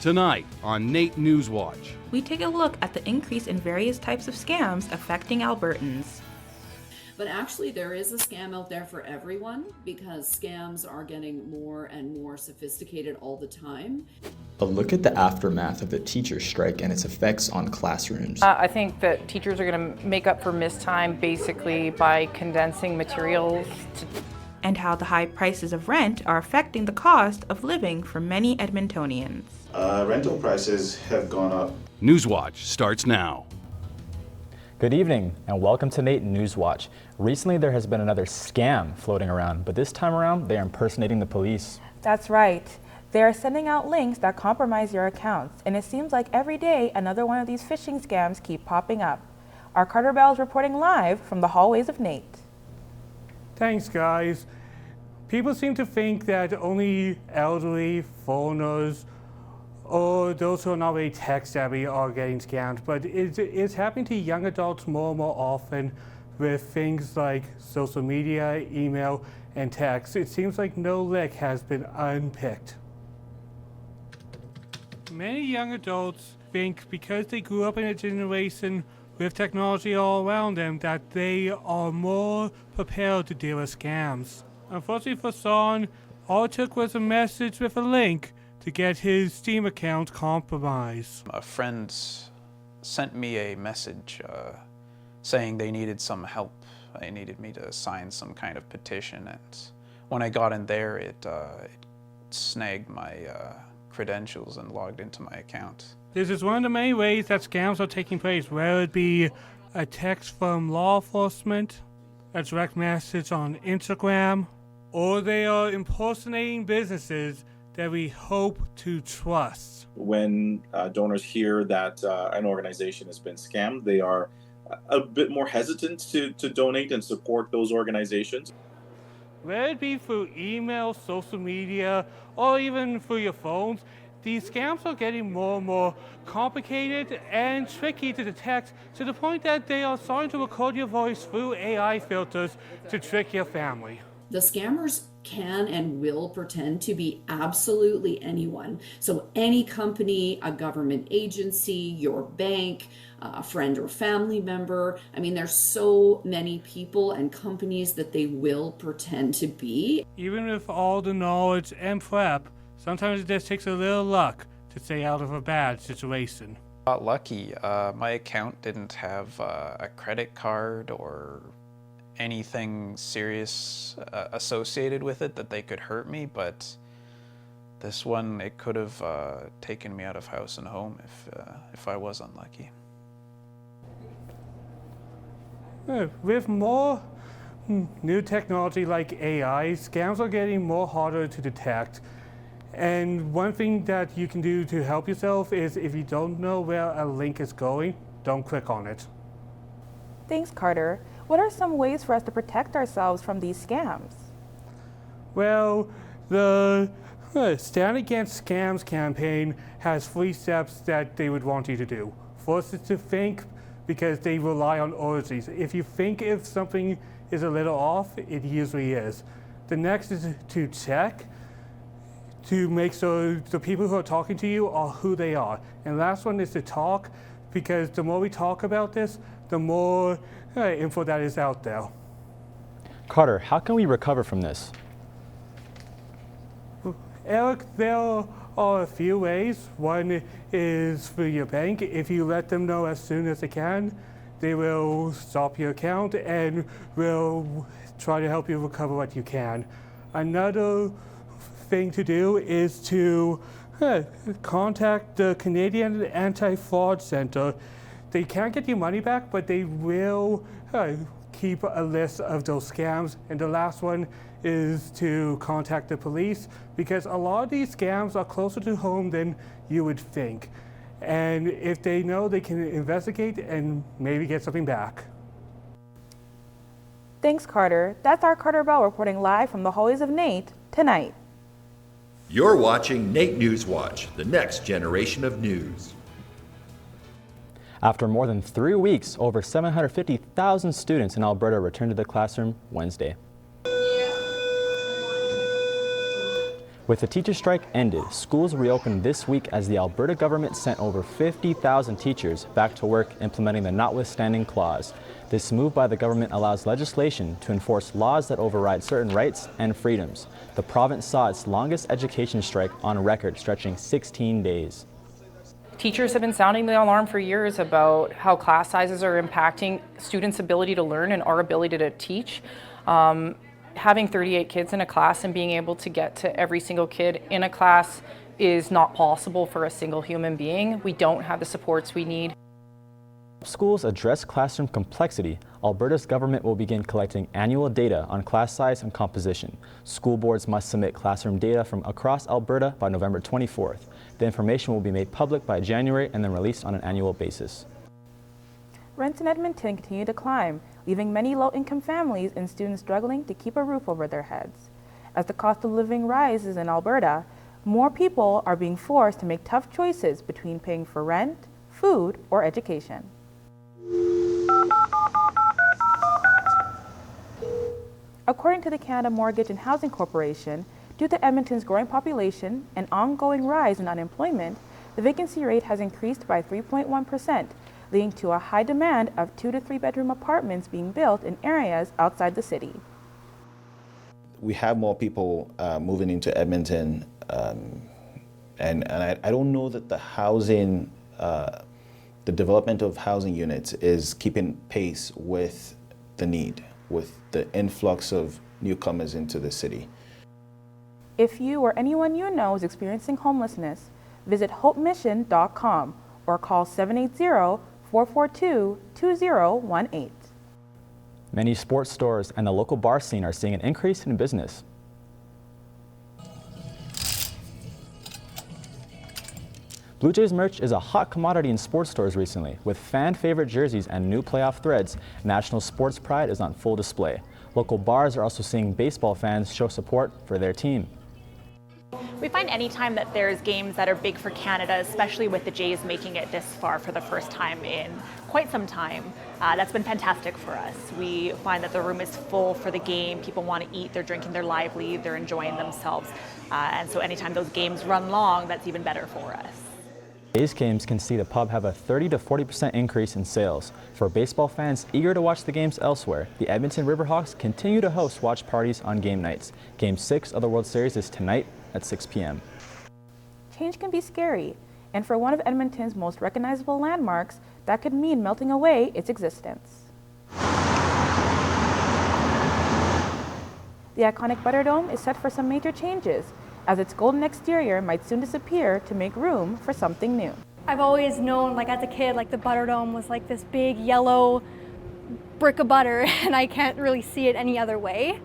Tonight on NAIT NewsWatch. We take a look at the increase in various types of scams affecting Albertans. But actually there is a scam out there for everyone because scams are getting more and more sophisticated all the time. A look at the aftermath of the teacher strike and its effects on classrooms. I think that teachers are going to make up for missed time basically by condensing materials. And how the high prices of rent are affecting the cost of living for many Edmontonians. Rental prices have gone up. NewsWatch starts now. Good evening and welcome to NAIT NewsWatch. Recently there has been another scam floating around, but this time around they are impersonating the police. That's right. They are sending out links that compromise your accounts, and it seems like every day another one of these phishing scams keep popping up. Our Carter Bell is reporting live from the hallways of NAIT. Thanks, guys. People seem to think that only elderly, foreigners, or those who are not very tech-savvy are getting scammed, but it's happening to young adults more and more often with things like social media, email, and text. It seems like no lick has been unpicked. Many young adults think because they grew up in a generation with technology all around them that they are more prepared to deal with scams. Unfortunately for Son, all it took was a message with a link to get his Steam account compromised. A friend sent me a message saying they needed some help. They needed me to sign some kind of petition, and when I got in there, it snagged my credentials and logged into my account. This is one of the many ways that scams are taking place, whether it be a text from law enforcement, a direct message on Instagram, or they are impersonating businesses that we hope to trust. When donors hear that an organization has been scammed, they are a bit more hesitant to donate and support those organizations. Whether it be through email, social media, or even through your phones, these scams are getting more and more complicated and tricky to detect, to the point that they are starting to record your voice through AI filters to trick your family. The scammers can and will pretend to be absolutely anyone. So any company, a government agency, your bank, a friend or family member. I mean, there's so many people and companies that they will pretend to be. Even with all the knowledge and prep, sometimes it just takes a little luck to stay out of a bad situation. Got lucky. My account didn't have a credit card or anything serious associated with it that they could hurt me, but this one, it could have taken me out of house and home if I was unlucky. With more new technology like AI, scams are getting more harder to detect. And one thing that you can do to help yourself is if you don't know where a link is going, don't click on it. Thanks, Carter. What are some ways for us to protect ourselves from these scams? Well, the Stand Against Scams campaign has 3 steps that they would want you to do. First is to think, because they rely on urgencies. If you think if something is a little off, it usually is. The next is to check, to make sure the people who are talking to you are who they are. And last one is to talk, because the more we talk about this, the more info that is out there. Carter, how can we recover from this? Eric, there are a few ways. One is through your bank. If you let them know as soon as they can, they will stop your account and will try to help you recover what you can. Another thing to do is to contact the Canadian Anti-Fraud Center. They can't get your money back, but they will keep a list of those scams. And the last one is to contact the police, because a lot of these scams are closer to home than you would think. And if they know, they can investigate and maybe get something back. Thanks, Carter. That's our Carter Bell reporting live from the hallways of NAIT tonight. You're watching NAIT NewsWatch, the next generation of news. After more than 3 weeks, over 750,000 students in Alberta returned to the classroom Wednesday. With the teacher strike ended, schools reopened this week as the Alberta government sent over 50,000 teachers back to work implementing the notwithstanding clause. This move by the government allows legislation to enforce laws that override certain rights and freedoms. The province saw its longest education strike on record, stretching 16 days. Teachers have been sounding the alarm for years about how class sizes are impacting students' ability to learn and our ability to teach. Having 38 kids in a class and being able to get to every single kid in a class is not possible for a single human being. We don't have the supports we need. Schools address classroom complexity. Alberta's government will begin collecting annual data on class size and composition. School boards must submit classroom data from across Alberta by November 24th. The information will be made public by January and then released on an annual basis. Rents in Edmonton continue to climb, leaving many low-income families and students struggling to keep a roof over their heads. As the cost of living rises in Alberta, more people are being forced to make tough choices between paying for rent, food, or education. According to the Canada Mortgage and Housing Corporation, due to Edmonton's growing population and ongoing rise in unemployment, the vacancy rate has increased by 3.1%, leading to a high demand of 2 to 3 bedroom apartments being built in areas outside the city. We have more people moving into Edmonton, and I don't know that the housing, the development of housing units is keeping pace with the need, with the influx of newcomers into the city. If you or anyone you know is experiencing homelessness, visit hopemission.com or call 780-442-2018. Many sports stores and the local bar scene are seeing an increase in business. Blue Jays merch is a hot commodity in sports stores recently. With fan favorite jerseys and new playoff threads, national sports pride is on full display. Local bars are also seeing baseball fans show support for their team. We find anytime that there's games that are big for Canada, especially with the Jays making it this far for the first time in quite some time, that's been fantastic for us. We find that the room is full for the game. People want to eat, they're drinking, they're lively, they're enjoying themselves. And so anytime those games run long, that's even better for us. Jays games can see the pub have a 30 to 40% increase in sales. For baseball fans eager to watch the games elsewhere, the Edmonton Riverhawks continue to host watch parties on game nights. Game 6 of the World Series is tonight at 6 p.m. Change can be scary, and for one of Edmonton's most recognizable landmarks, that could mean melting away its existence. The iconic Butterdome is set for some major changes, as its golden exterior might soon disappear to make room for something new. I've always known, like as a kid, like the Butterdome was like this big yellow brick of butter, and I can't really see it any other way.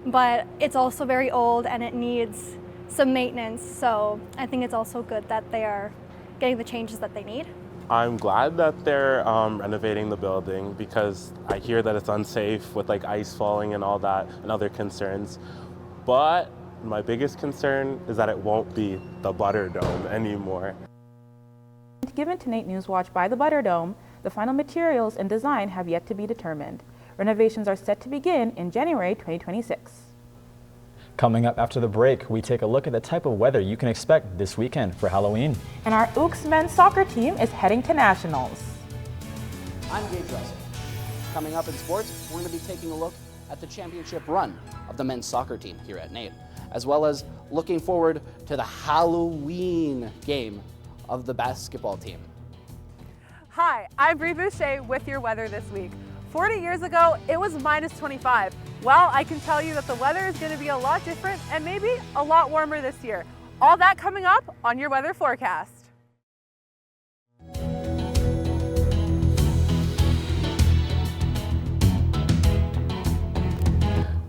But it's also very old and it needs some maintenance, so I think it's also good that they are getting the changes that they need. I'm glad that they're renovating the building because I hear that it's unsafe with like ice falling and all that and other concerns. But my biggest concern is that it won't be the Butterdome anymore. Given to NAIT NewsWatch by the Butterdome, the final materials and design have yet to be determined. Renovations are set to begin in January 2026. Coming up after the break, we take a look at the type of weather you can expect this weekend for Halloween. And our Ooks men's soccer team is heading to nationals. I'm Gabe Dressel. Coming up in sports, we're going to be taking a look at the championship run of the men's soccer team here at NAIT, as well as looking forward to the Halloween game of the basketball team. Hi, I'm Brie Boucher with your weather this week. 40 years ago, it was minus 25. Well, I can tell you that the weather is going to be a lot different and maybe a lot warmer this year. All that coming up on your weather forecast.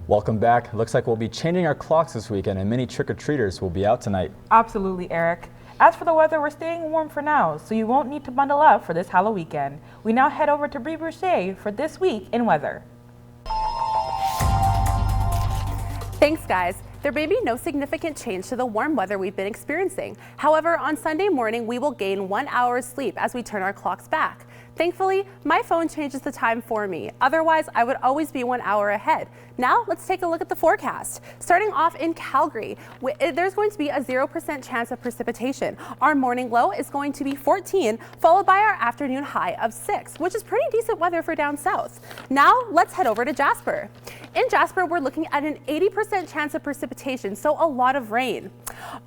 Welcome back. Looks like we'll be changing our clocks this weekend and many trick-or-treaters will be out tonight. Absolutely, Eric. As for the weather, we're staying warm for now, so you won't need to bundle up for this Halloween weekend. We now head over to Brie Boucher for This Week in Weather. Thanks, guys. There may be no significant change to the warm weather we've been experiencing. However, on Sunday morning, we will gain 1 hour's sleep as we turn our clocks back. Thankfully, my phone changes the time for me. Otherwise, I would always be 1 hour ahead. Now, let's take a look at the forecast. Starting off in Calgary, there's going to be a 0% chance of precipitation. Our morning low is going to be 14, followed by our afternoon high of 6, which is pretty decent weather for down south. Now, let's head over to Jasper. In Jasper, we're looking at an 80% chance of precipitation, so a lot of rain.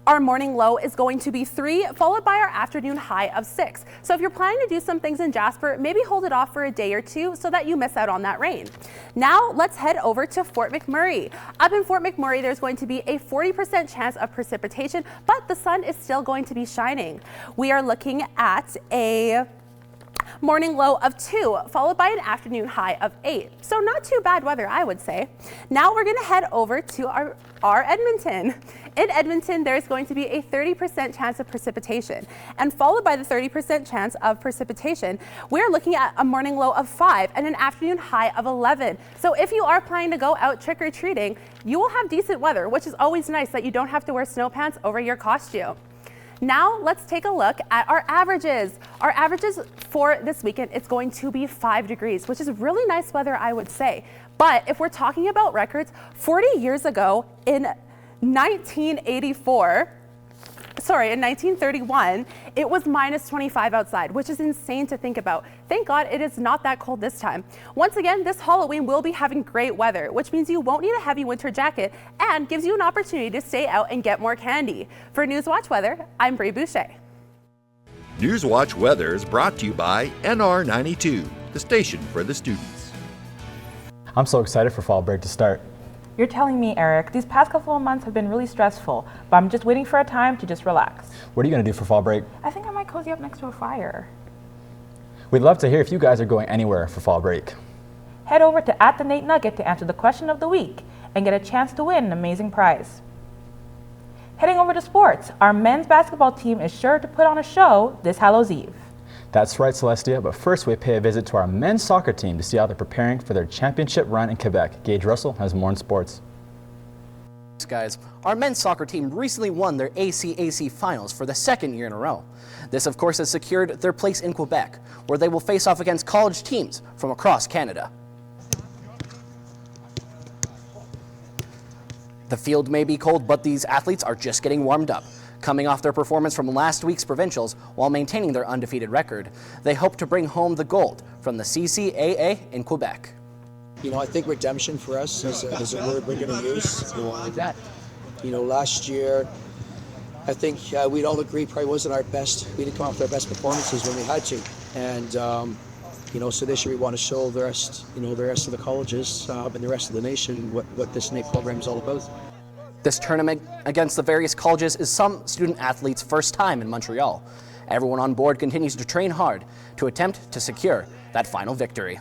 Our morning low is going to be 3, followed by our afternoon high of 6. So if you're planning to do some things in Jasper, maybe hold it off for a day or two so that you miss out on that rain. Now, let's head over to Fort McMurray. Up in Fort McMurray, there's going to be a 40% chance of precipitation, but the sun is still going to be shining. We are looking at a morning low of 2, followed by an afternoon high of 8. So not too bad weather, I would say. Now we're going to head over to our Edmonton. In Edmonton, there's going to be a 30% chance of precipitation. And followed by the 30% chance of precipitation, we're looking at a morning low of 5 and an afternoon high of 11. So if you are planning to go out trick-or-treating, you will have decent weather, which is always nice that you don't have to wear snow pants over your costume. Now let's take a look at our averages. Our averages for this weekend, it's going to be 5 degrees, which is really nice weather, I would say. But if we're talking about records, 40 years ago in 1931, it was minus 25 outside, which is insane to think about. Thank God it is not that cold this time. Once again, this Halloween will be having great weather, which means you won't need a heavy winter jacket and gives you an opportunity to stay out and get more candy. For NewsWatch Weather, I'm Brie Boucher. NewsWatch Weather is brought to you by NR92, the station for the students. I'm so excited for fall break to start. You're telling me, Eric, these past couple of months have been really stressful, but I'm just waiting for a time to just relax. What are you going to do for fall break? I think I might cozy up next to a fire. We'd love to hear if you guys are going anywhere for fall break. Head over to @NAIT to answer the question of the week and get a chance to win an amazing prize. Heading over to sports, our men's basketball team is sure to put on a show this Hallows Eve. That's right, Celestia, but first we pay a visit to our men's soccer team to see how they're preparing for their championship run in Quebec. Gage Russell has more in sports. Thanks, guys. Our men's soccer team recently won their ACAC finals for the 2nd year in a row. This, of course, has secured their place in Quebec, where they will face off against college teams from across Canada. The field may be cold, but these athletes are just getting warmed up. Coming off their performance from last week's provincials while maintaining their undefeated record, they hope to bring home the gold from the CCAA in Quebec. You know, I think redemption for us is a word we're going to use. You know, last year, I think we'd all agree probably wasn't our best. We didn't come off with our best performances when we had to. And, you know, so this year we want to show the rest, the rest of the colleges and the rest of the nation what this NAIT program is all about. This tournament against the various colleges is some student athletes' first time in Montreal. Everyone on board continues to train hard to attempt to secure that final victory.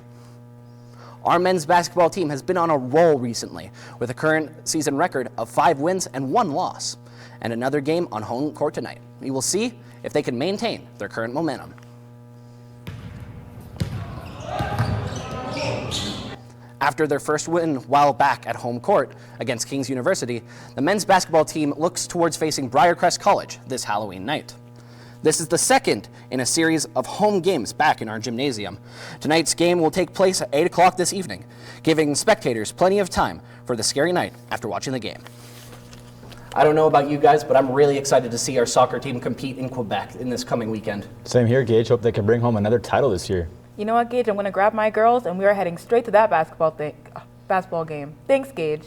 Our men's basketball team has been on a roll recently with a current season record of 5 wins and 1 loss, and another game on home court tonight. We will see if they can maintain their current momentum. After their first win while back at home court against King's University, the men's basketball team looks towards facing Briarcrest College this Halloween night. This is the second in a series of home games back in our gymnasium. Tonight's game will take place at 8 o'clock this evening, giving spectators plenty of time for the scary night after watching the game. I don't know about you guys, but I'm really excited to see our soccer team compete in Quebec in this coming weekend. Same here, Gage. Hope they can bring home another title this year. You know what, Gage? I'm going to grab my girls, and we are heading straight to that basketball game. Thanks, Gage.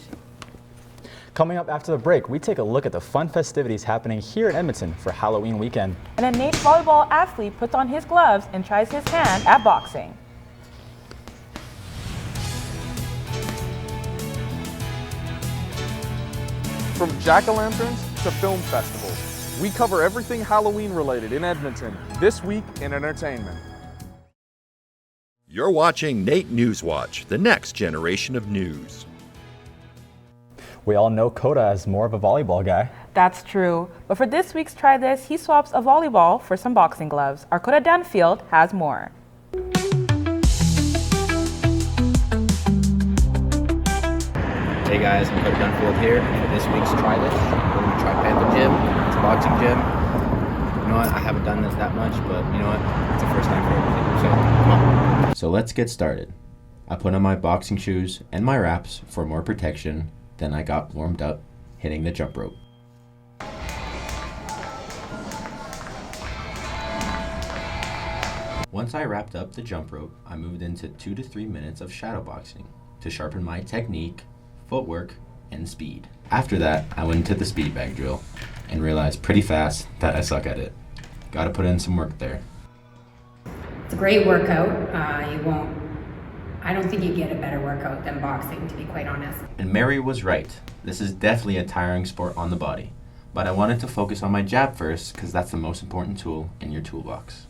Coming up after the break, we take a look at the fun festivities happening here in Edmonton for Halloween weekend. And a NAIT volleyball athlete puts on his gloves and tries his hand at boxing. From jack-o'-lanterns to film festivals, we cover everything Halloween related in Edmonton this week in entertainment. You're watching NAIT NewsWatch, the next generation of news. We all know Coda as more of a volleyball guy. That's true. But for this week's Try This, he swaps a volleyball for some boxing gloves. Our Coda Dunfield has more. Hey guys, I'm Coda Dunfield here for this week's Try This. We're going to try Panther Gym. It's a boxing gym. You know what, I haven't done this that much, but you know what, it's the first time for everything, so come on. So let's get started. I put on my boxing shoes and my wraps for more protection, then I got warmed up, hitting the jump rope. Once I wrapped up the jump rope, I moved into 2 to 3 minutes of shadow boxing to sharpen my technique, footwork, and speed. After that, I went into the speed bag drill and realized pretty fast that I suck at it. Gotta put in some work there. It's a great workout. I don't think you get a better workout than boxing, to be quite honest. And Mary was right. This is definitely a tiring sport on the body. But I wanted to focus on my jab first because that's the most important tool in your toolbox.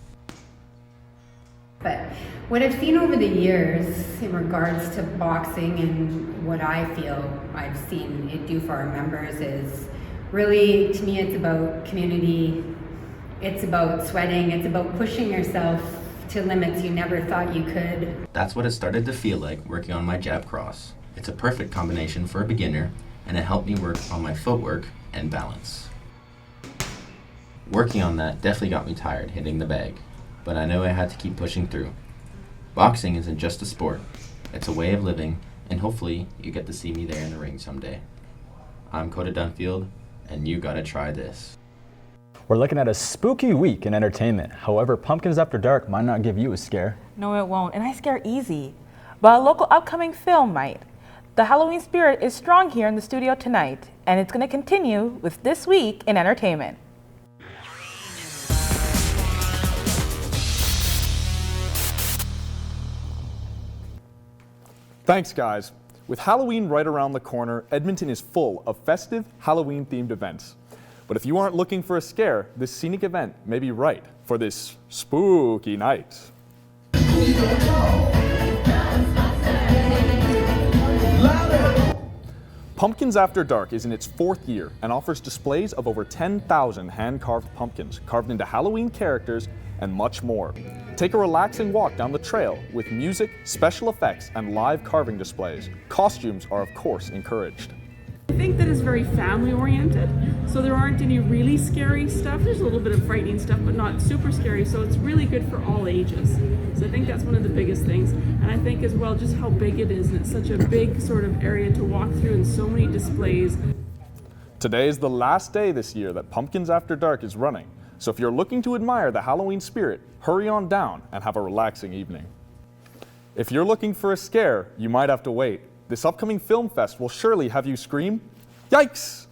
But what I've seen over the years in regards to boxing and what I feel I've seen it do for our members is really, to me, it's about community. It's about sweating. It's about pushing yourself to limits you never thought you could. That's what it started to feel like working on my jab cross. It's a perfect combination for a beginner, and it helped me work on my footwork and balance. Working on that definitely got me tired hitting the bag, but I knew I had to keep pushing through. Boxing isn't just a sport, it's a way of living, and hopefully you get to see me there in the ring someday. I'm Coda Dunfield, and you gotta try this. We're looking at a spooky week in entertainment. However, Pumpkins After Dark might not give you a scare. No, it won't, and I scare easy. But a local upcoming film might. The Halloween spirit is strong here in the studio tonight, and it's going to continue with This Week in Entertainment. Thanks, guys. With Halloween right around the corner, Edmonton is full of festive Halloween-themed events. But if you aren't looking for a scare, this scenic event may be right for this spooky night. Pumpkins After Dark is in its 4th year and offers displays of over 10,000 hand-carved pumpkins carved into Halloween characters and much more. Take a relaxing walk down the trail with music, special effects, and live carving displays. Costumes are, of course, encouraged. I think that is very family oriented, so there aren't any really scary stuff. There's a little bit of frightening stuff, but not super scary, so it's really good for all ages. So I think that's one of the biggest things. And I think as well just how big it is, and it's such a big sort of area to walk through and so many displays. Today is the last day this year that Pumpkins After Dark is running, so if you're looking to admire the Halloween spirit, hurry on down and have a relaxing evening. If you're looking for a scare, you might have to wait. This upcoming film fest will surely have you scream, "Yikes!"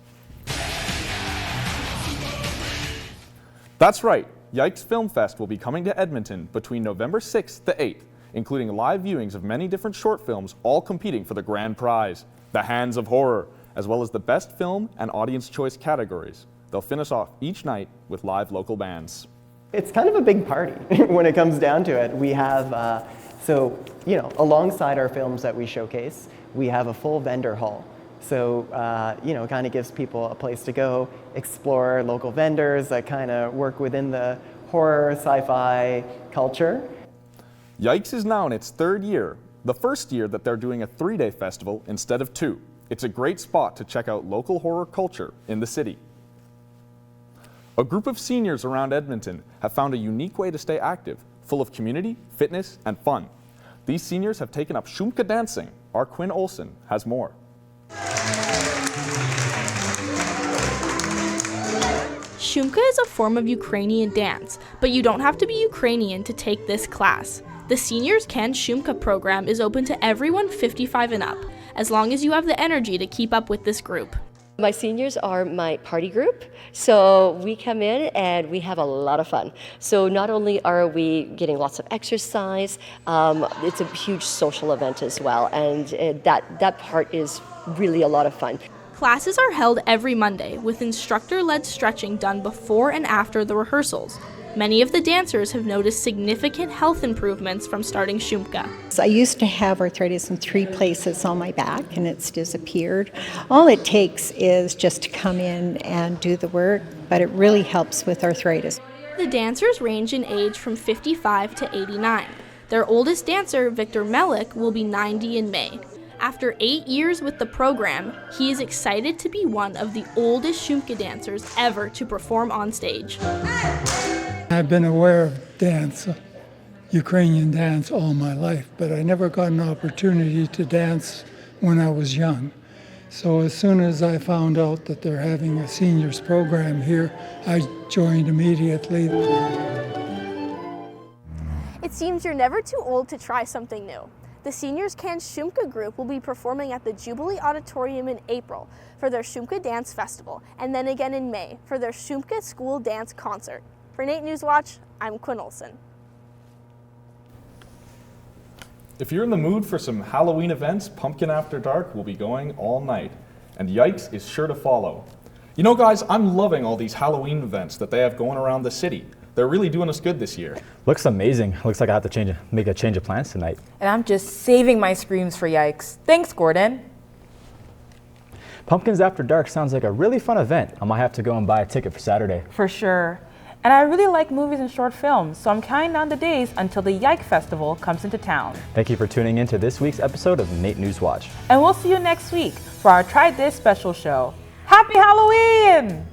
That's right, Yikes Film Fest will be coming to Edmonton between November 6th to 8th, including live viewings of many different short films, all competing for the grand prize, the Hands of Horror, as well as the Best Film and Audience Choice categories. They'll finish off each night with live local bands. It's kind of a big party when it comes down to it. We have, alongside our films that we showcase, we have a full vendor hall. So, it kind of gives people a place to go, explore local vendors that kind of work within the horror, sci-fi culture. Yikes is now in its 3rd year, the first year that they're doing a 3-day festival instead of 2. It's a great spot to check out local horror culture in the city. A group of seniors around Edmonton have found a unique way to stay active, full of community, fitness, and fun. These seniors have taken up Shumka dancing. Our Quinn Olson has more. Shumka is a form of Ukrainian dance, but you don't have to be Ukrainian to take this class. The Seniors Can Shumka program is open to everyone 55 and up, as long as you have the energy to keep up with this group. My seniors are my party group, so we come in and we have a lot of fun. So not only are we getting lots of exercise, it's a huge social event as well, and that part is really a lot of fun. Classes are held every Monday with instructor-led stretching done before and after the rehearsals. Many of the dancers have noticed significant health improvements from starting Shumka. I used to have arthritis in 3 places on my back, and it's disappeared. All it takes is just to come in and do the work, but it really helps with arthritis. The dancers range in age from 55 to 89. Their oldest dancer, Victor Melik, will be 90 in May. After 8 years with the program, he is excited to be one of the oldest Shumka dancers ever to perform on stage. I've been aware of dance, Ukrainian dance, all my life, but I never got an opportunity to dance when I was young. So as soon as I found out that they're having a seniors program here, I joined immediately. It seems you're never too old to try something new. The Seniors Can Shumka group will be performing at the Jubilee Auditorium in April for their Shumka Dance Festival, and then again in May for their Shumka School Dance Concert. For NAIT NewsWatch, I'm Quinn Olson. If you're in the mood for some Halloween events, Pumpkin After Dark will be going all night, and Yikes is sure to follow. You know, guys, I'm loving all these Halloween events that they have going around the city. They're really doing us good this year. Looks amazing. Looks like I have to make a change of plans tonight. And I'm just saving my screams for Yikes. Thanks, Gordon. Pumpkins After Dark sounds like a really fun event. I might have to go and buy a ticket for Saturday. For sure. And I really like movies and short films, so I'm counting down the days until the Yike Festival comes into town. Thank you for tuning in to this week's episode of NAIT NewsWatch. And we'll see you next week for our Try This special show. Happy Halloween!